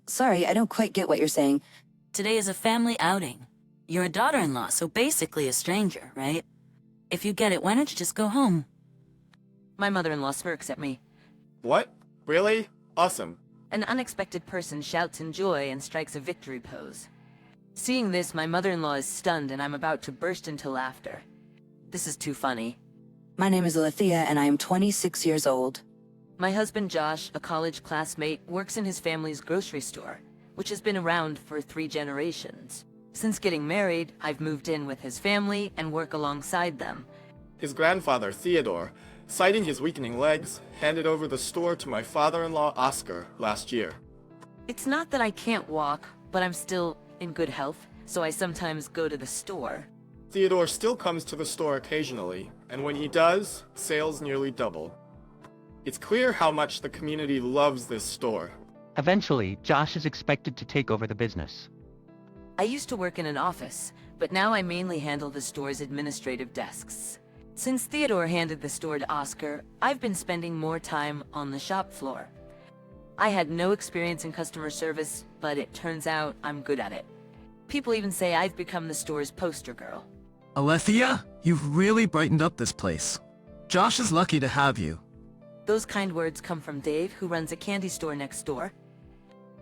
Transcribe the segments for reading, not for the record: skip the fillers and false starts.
Sorry, I don't quite get what you're saying. Today is a family outing. You're a daughter-in-law, so basically a stranger, right? If you get it, why don't you just go home? My mother-in-law smirks at me. What? Really? Awesome. An unexpected person shouts in joy and strikes a victory pose. Seeing this, my mother-in-law is stunned and I'm about to burst into laughter. This is too funny. My name is Alethea, and I am 26 years old. My husband Josh, a college classmate, works in his family's grocery store, which has been around for 3 generations. Since getting married, I've moved in with his family and work alongside them. His grandfather, Theodore, citing his weakening legs, handed over the store to my father-in-law, Oscar, last year. It's not that I can't walk, but I'm still in good health, so I sometimes go to the store. Theodore still comes to the store occasionally, and when he does, sales nearly double. It's clear how much the community loves this store. Eventually, Josh is expected to take over the business. I used to work in an office, but now I mainly handle the store's administrative desks. Since Theodore handed the store to Oscar, I've been spending more time on the shop floor. I had no experience in customer service, but it turns out I'm good at it. People even say I've become the store's poster girl. Alethea, you've really brightened up this place. Josh is lucky to have you. Those kind words come from Dave, who runs a candy store next door.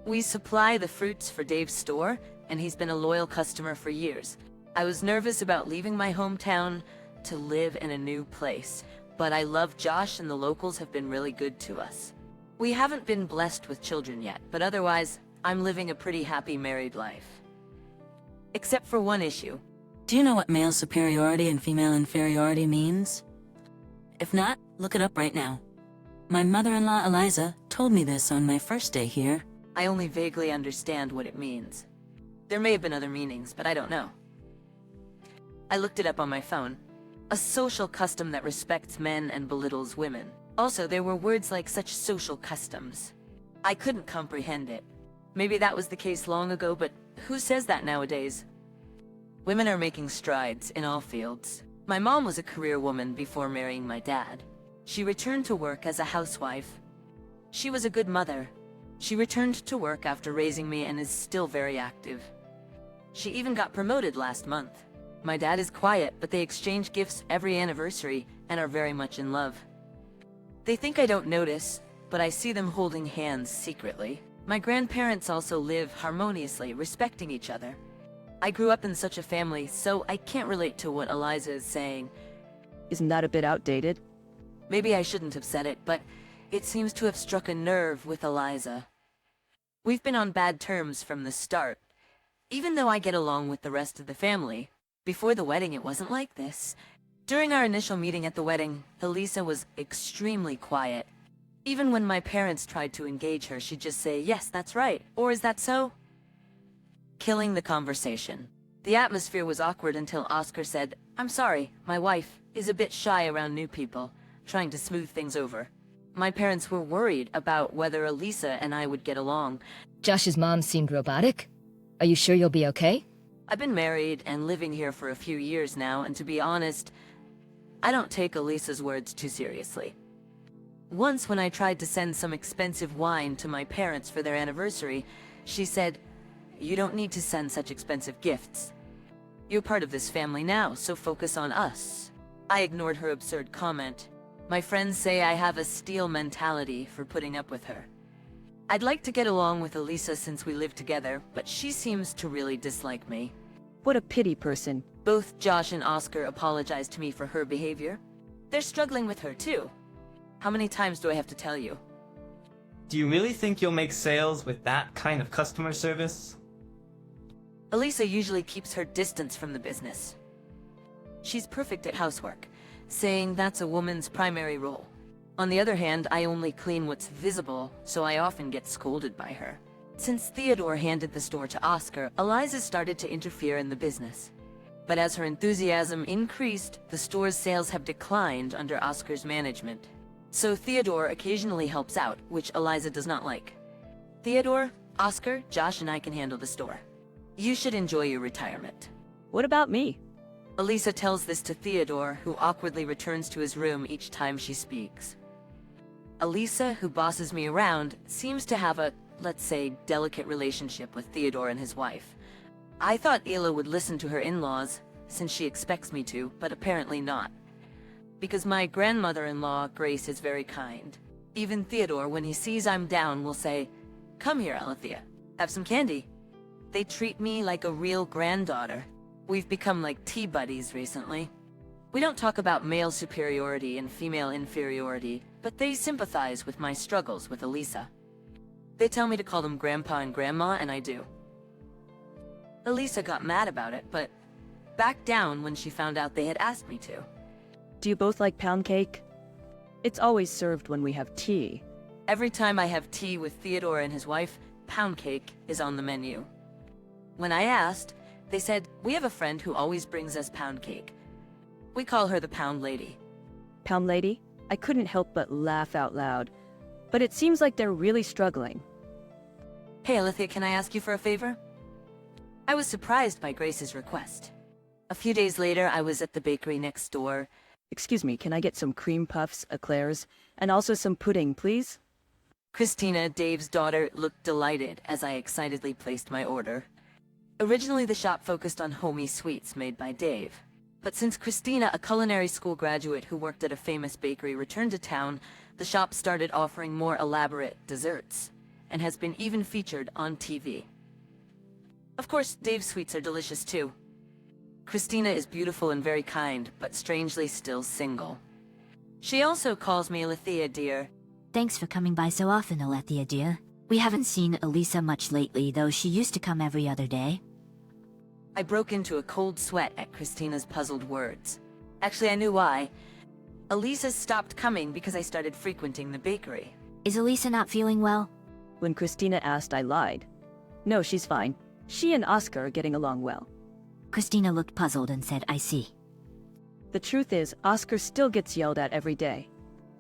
We supply the fruits for Dave's store, and he's been a loyal customer for years. I was nervous about leaving my hometown to live in a new place, but I love Josh and the locals have been really good to us. We haven't been blessed with children yet, but otherwise, I'm living a pretty happy married life. Except for one issue. Do you know what male superiority and female inferiority means? If not, look it up right now. My mother-in-law, Eliza, told me this on my first day here. I only vaguely understand what it means. There may have been other meanings, but I don't know. I looked it up on my phone. A social custom that respects men and belittles women. Also, there were words like such social customs. I couldn't comprehend it. Maybe that was the case long ago, but who says that nowadays? Women are making strides in all fields. My mom was a career woman before marrying my dad. She returned to work as a housewife. She was a good mother. She returned to work after raising me and is still very active. She even got promoted last month. My dad is quiet, but they exchange gifts every anniversary and are very much in love. They think I don't notice, but I see them holding hands secretly. My grandparents also live harmoniously, respecting each other. I grew up in such a family, so I can't relate to what Eliza is saying. Isn't that a bit outdated? Maybe I shouldn't have said it, but it seems to have struck a nerve with Eliza. We've been on bad terms from the start, even though I get along with the rest of the family. Before the wedding, it wasn't like this. During our initial meeting at the wedding, Elisa was extremely quiet. Even when my parents tried to engage her, she'd just say, "Yes, that's right," or "Is that so?" Killing the conversation. The atmosphere was awkward until Oscar said, "I'm sorry, my wife is a bit shy around new people," trying to smooth things over. My parents were worried about whether Elisa and I would get along. Josh's mom seemed robotic. Are you sure you'll be okay? I've been married and living here for a few years now, and to be honest, I don't take Elisa's words too seriously. Once when I tried to send some expensive wine to my parents for their anniversary, she said, "You don't need to send such expensive gifts. You're part of this family now, so focus on us." I ignored her absurd comment. My friends say I have a steel mentality for putting up with her. I'd like to get along with Elisa since we live together, but she seems to really dislike me. What a pity person. Both Josh and Oscar apologized to me for her behavior. They're struggling with her too. How many times do I have to tell you? Do you really think you'll make sales with that kind of customer service? Elisa usually keeps her distance from the business. She's perfect at housework, saying that's a woman's primary role. On the other hand, I only clean what's visible, so I often get scolded by her. Since Theodore handed the store to Oscar, Eliza started to interfere in the business. But as her enthusiasm increased, the store's sales have declined under Oscar's management. So Theodore occasionally helps out, which Eliza does not like. Theodore, Oscar, Josh, and I can handle the store. You should enjoy your retirement. What about me? Elisa tells this to Theodore, who awkwardly returns to his room each time she speaks. Elisa, who bosses me around, seems to have a let's say, delicate relationship with Theodore and his wife. I thought Ela would listen to her in-laws, since she expects me to, but apparently not. Because my grandmother-in-law, Grace, is very kind. Even Theodore, when he sees I'm down, will say, "Come here, Alethea. Have some candy." They treat me like a real granddaughter. We've become like tea buddies recently. We don't talk about male superiority and female inferiority, but they sympathize with my struggles with Elisa. They tell me to call them Grandpa and Grandma, and I do. Elisa got mad about it, but backed down when she found out they had asked me to. Do you both like pound cake? It's always served when we have tea. Every time I have tea with Theodore and his wife, pound cake is on the menu. When I asked, they said, "We have a friend who always brings us pound cake. We call her the Pound Lady." Pound lady? I couldn't help but laugh out loud. But it seems like they're really struggling. "Hey, Alethea, can I ask you for a favor?" I was surprised by Grace's request. A few days later, I was at the bakery next door. Excuse me, can I get some cream puffs, eclairs, and also some pudding, please? Christina, Dave's daughter, looked delighted as I excitedly placed my order. Originally, the shop focused on homey sweets made by Dave. But since Christina, a culinary school graduate who worked at a famous bakery, returned to town, the shop started offering more elaborate desserts, and has been even featured on TV. Of course, Dave's sweets are delicious too. Christina is beautiful and very kind, but strangely still single. She also calls me Alethea, dear. Thanks for coming by so often, Alethea, dear. We haven't seen Elisa much lately, though she used to come every other day. I broke into a cold sweat at Christina's puzzled words. Actually, I knew why. Elisa stopped coming because I started frequenting the bakery. Is Elisa not feeling well? When Christina asked, I lied. No, she's fine. She and Oscar are getting along well. Christina looked puzzled and said, "I see." The truth is, Oscar still gets yelled at every day.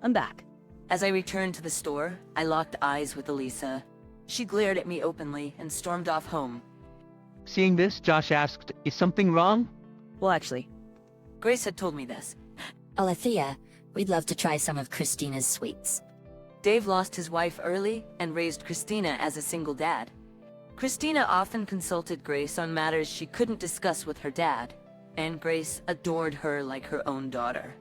I'm back. As I returned to the store, I locked eyes with Elisa. She glared at me openly and stormed off home. Seeing this, Josh asked, "Is something wrong?" Well, actually, Grace had told me this. Alethea, we'd love to try some of Christina's sweets. Dave lost his wife early and raised Christina as a single dad. Christina often consulted Grace on matters she couldn't discuss with her dad, and Grace adored her like her own daughter.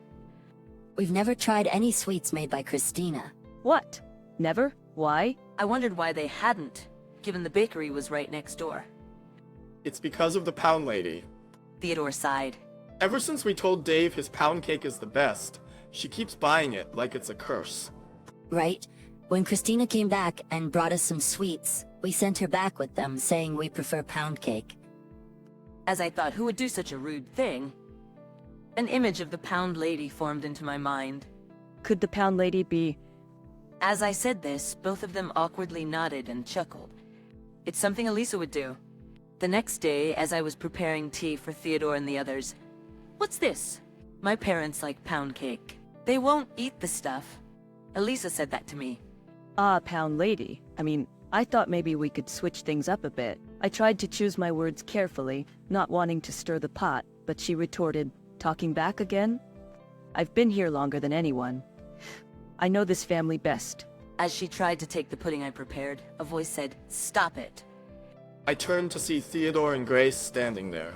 We've never tried any sweets made by Christina. what? Never? Why? I wondered why they hadn't, given the bakery was right next door. It's because of the Pound Lady. Theodore sighed. Ever since we told Dave his pound cake is the best, she keeps buying it like it's a curse. Right? When Christina came back and brought us some sweets, we sent her back with them, saying we prefer pound cake. As I thought, who would do such a rude thing? An image of the Pound Lady formed into my mind. Could the Pound Lady be... As I said this, both of them awkwardly nodded and chuckled. It's something Elisa would do. The next day, as I was preparing tea for Theodore and the others, "What's this?" My parents like pound cake. They won't eat the stuff. Elisa said that to me. Ah, Pound Lady. I thought maybe we could switch things up a bit. I tried to choose my words carefully, not wanting to stir the pot, but she retorted, talking back again? I've been here longer than anyone. I know this family best. As she tried to take the pudding I prepared, a voice said, "Stop it." I turned to see Theodore and Grace standing there.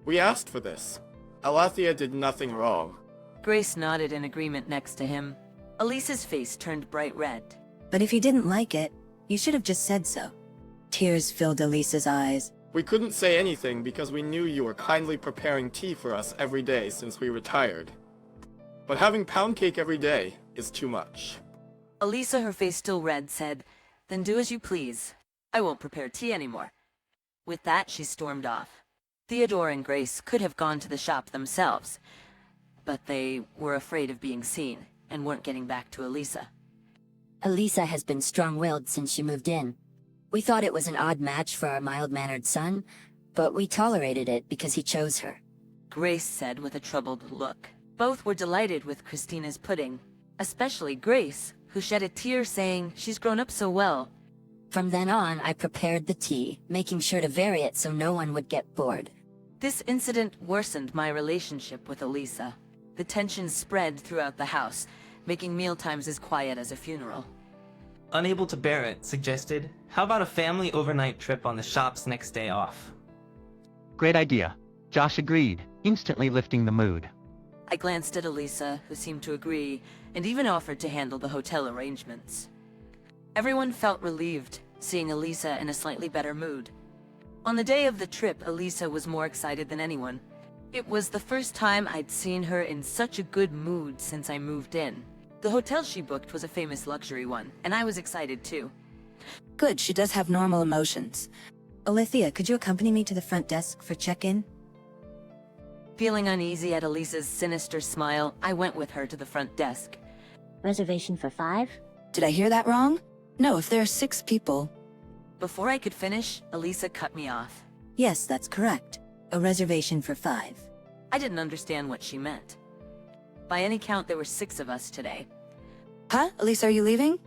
We asked for this. Alethea did nothing wrong. Grace nodded in agreement next to him. Elisa's face turned bright red. But if you didn't like it, you should have just said so. Tears filled Elisa's eyes. We couldn't say anything because we knew you were kindly preparing tea for us every day since we retired. But having pound cake every day is too much. Elisa, her face still red, said, "Then do as you please. I won't prepare tea anymore." With that, she stormed off. Theodore and Grace could have gone to the shop themselves, but they were afraid of being seen and weren't getting back to Elisa. Elisa has been strong-willed since she moved in. We thought it was an odd match for our mild-mannered son, but we tolerated it because he chose her. Grace said with a troubled look. Both were delighted with Christina's pudding, especially Grace, who shed a tear saying she's grown up so well. From then on, I prepared the tea, making sure to vary it so no one would get bored. This incident worsened my relationship with Elisa. The tension spread throughout the house, making mealtimes as quiet as a funeral. unable to bear it, suggested, how about a family overnight trip on the shop's next day off? Great idea. Josh agreed, instantly lifting the mood. I glanced at Elisa, who seemed to agree, and even offered to handle the hotel arrangements. Everyone felt relieved, seeing Elisa in a slightly better mood. On the day of the trip, Elisa was more excited than anyone. It was the first time I'd seen her in such a good mood since I moved in. The hotel she booked was a famous luxury one, and I was excited too. Good, she does have normal emotions. Alethea, could you accompany me to the front desk for check-in? Feeling uneasy at Elisa's sinister smile, I went with her to the front desk. Reservation for 5? Did I hear that wrong? No, if there are 6 people. Before I could finish, Elisa cut me off. Yes, that's correct. A reservation for 5. I didn't understand what she meant. By any count, there were 6 of us today. Huh? Elisa, are you leaving?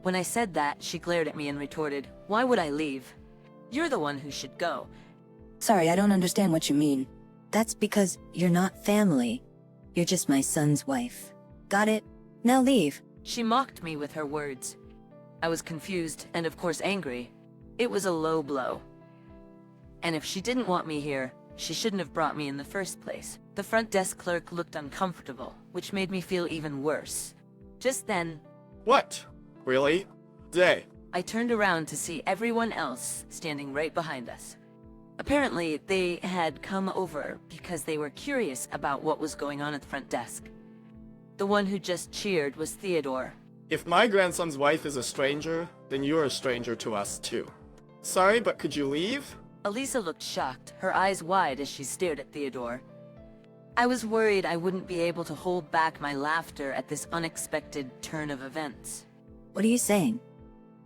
When I said that, she glared at me and retorted, "Why would I leave? You're the one who should go." Sorry, I don't understand what you mean. That's because you're not family. You're just my son's wife. Got it? Now leave. She mocked me with her words. I was confused and of course angry. It was a low blow. And if she didn't want me here, she shouldn't have brought me in the first place. The front desk clerk looked uncomfortable, which made me feel even worse. Just then, What? Really? Day. I turned around to see everyone else standing right behind us. Apparently, they had come over because they were curious about what was going on at the front desk. The one who just cheered was Theodore. If my grandson's wife is a stranger, then you're a stranger to us too. Sorry, but could you leave? Elisa looked shocked, her eyes wide as she stared at Theodore. I was worried I wouldn't be able to hold back my laughter at this unexpected turn of events. What are you saying?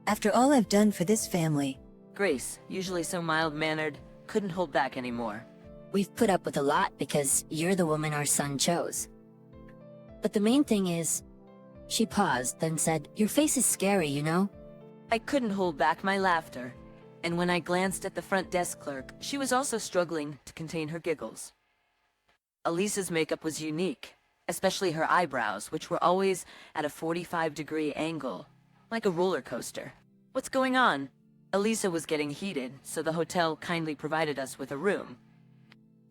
After all I've done for this family. Grace, usually so mild-mannered, couldn't hold back anymore. We've put up with a lot because you're the woman our son chose. But the main thing is, she paused, then said, "Your face is scary, you know?" I couldn't hold back my laughter, and when I glanced at the front desk clerk, she was also struggling to contain her giggles. Elisa's makeup was unique, especially her eyebrows, which were always at a 45-degree angle, like a roller coaster. What's going on? Elisa was getting heated, so the hotel kindly provided us with a room.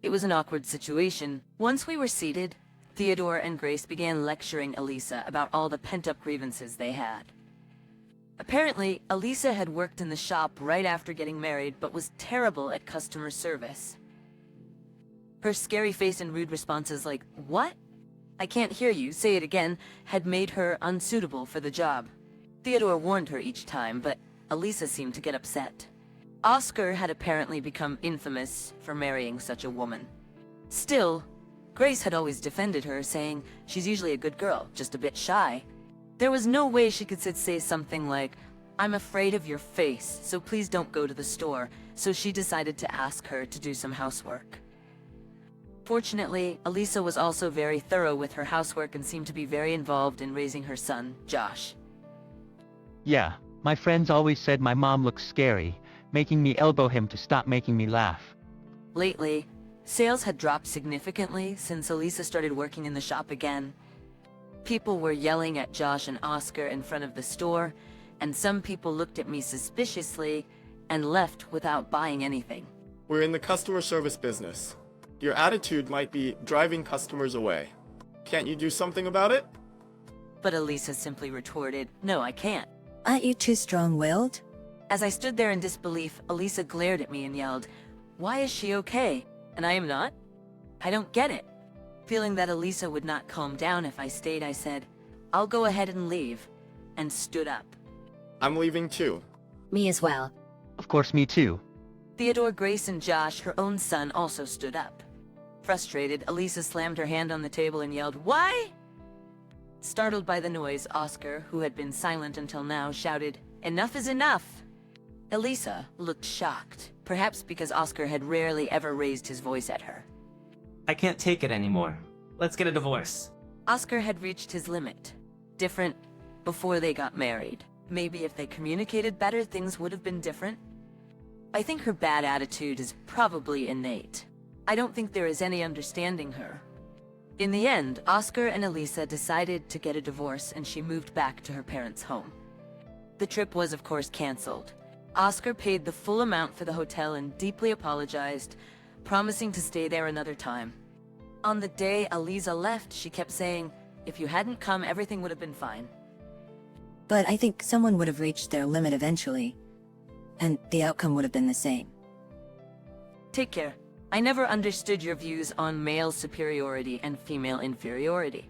It was an awkward situation. Once we were seated, Theodore and Grace began lecturing Elisa about all the pent-up grievances they had. Apparently, Elisa had worked in the shop right after getting married, but was terrible at customer service. Her scary face and rude responses like, "What? I can't hear you, say it again," had made her unsuitable for the job. Theodore warned her each time, but Elisa seemed to get upset. Oscar had apparently become infamous for marrying such a woman. Still, Grace had always defended her, saying she's usually a good girl, just a bit shy. There was no way she could say something like, "I'm afraid of your face, so please don't go to the store," so she decided to ask her to do some housework. Fortunately, Elisa was also very thorough with her housework and seemed to be very involved in raising her son, Josh. Yeah, my friends always said my mom looks scary, making me elbow him to stop making me laugh. Lately, sales had dropped significantly since Elisa started working in the shop again. People were yelling at Josh and Oscar in front of the store, and some people looked at me suspiciously and left without buying anything. We're in the customer service business. Your attitude might be driving customers away. Can't you do something about it? But Elisa simply retorted, "No, I can't." Aren't you too strong-willed? As I stood there in disbelief, Elisa glared at me and yelled, "Why is she okay? And I am not? I don't get it." Feeling that Elisa would not calm down if I stayed, I said, "I'll go ahead and leave," and stood up. I'm leaving too. Me as well. Of course, me too. Theodore, Grace, and Josh, her own son, also stood up. Frustrated, Elisa slammed her hand on the table and yelled, "Why?" Startled by the noise, Oscar, who had been silent until now, shouted, "Enough is enough!" Elisa looked shocked, perhaps because Oscar had rarely ever raised his voice at her. I can't take it anymore. Let's get a divorce. Oscar had reached his limit. Different before they got married. Maybe if they communicated better, things would have been different. I think her bad attitude is probably innate. I don't think there is any understanding her. In the end, Oscar and Elisa decided to get a divorce and she moved back to her parents' home. The trip was, of course, cancelled. Oscar paid the full amount for the hotel and deeply apologized, promising to stay there another time. On the day Aliza left, she kept saying, "If you hadn't come, everything would have been fine." But I think someone would have reached their limit eventually, and the outcome would have been the same. Take care. I never understood your views on male superiority and female inferiority.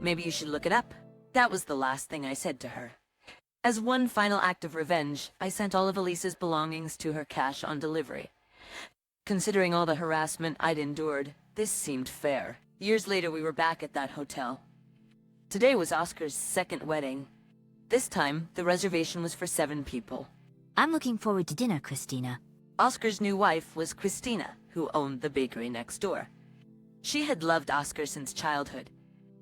Maybe you should look it up. That was the last thing I said to her. As one final act of revenge, I sent all of Elisa's belongings to her cash on delivery. Considering all the harassment I'd endured, this seemed fair. Years later, we were back at that hotel. Today was Oscar's second wedding. This time, the reservation was for 7 people. I'm looking forward to dinner, Christina. Oscar's new wife was Christina, who owned the bakery next door. She had loved Oscar since childhood.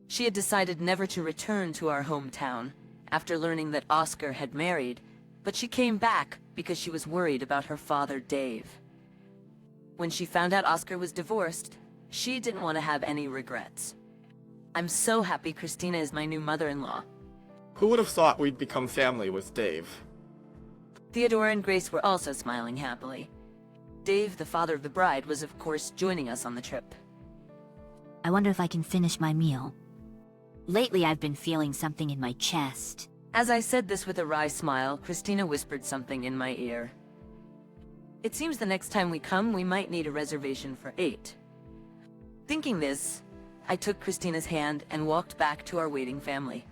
She had decided never to return to our hometown after learning that Oscar had married, but she came back because she was worried about her father, Dave. When she found out Oscar was divorced, she didn't want to have any regrets. I'm so happy Christina is my new mother-in-law. Who would have thought we'd become family with Dave? Theodore and Grace were also smiling happily. Dave, the father of the bride, was of course joining us on the trip. I wonder if I can finish my meal. Lately, I've been feeling something in my chest. As I said this with a wry smile, Christina whispered something in my ear. It seems the next time we come, we might need a reservation for 8. Thinking this, I took Christina's hand and walked back to our waiting family.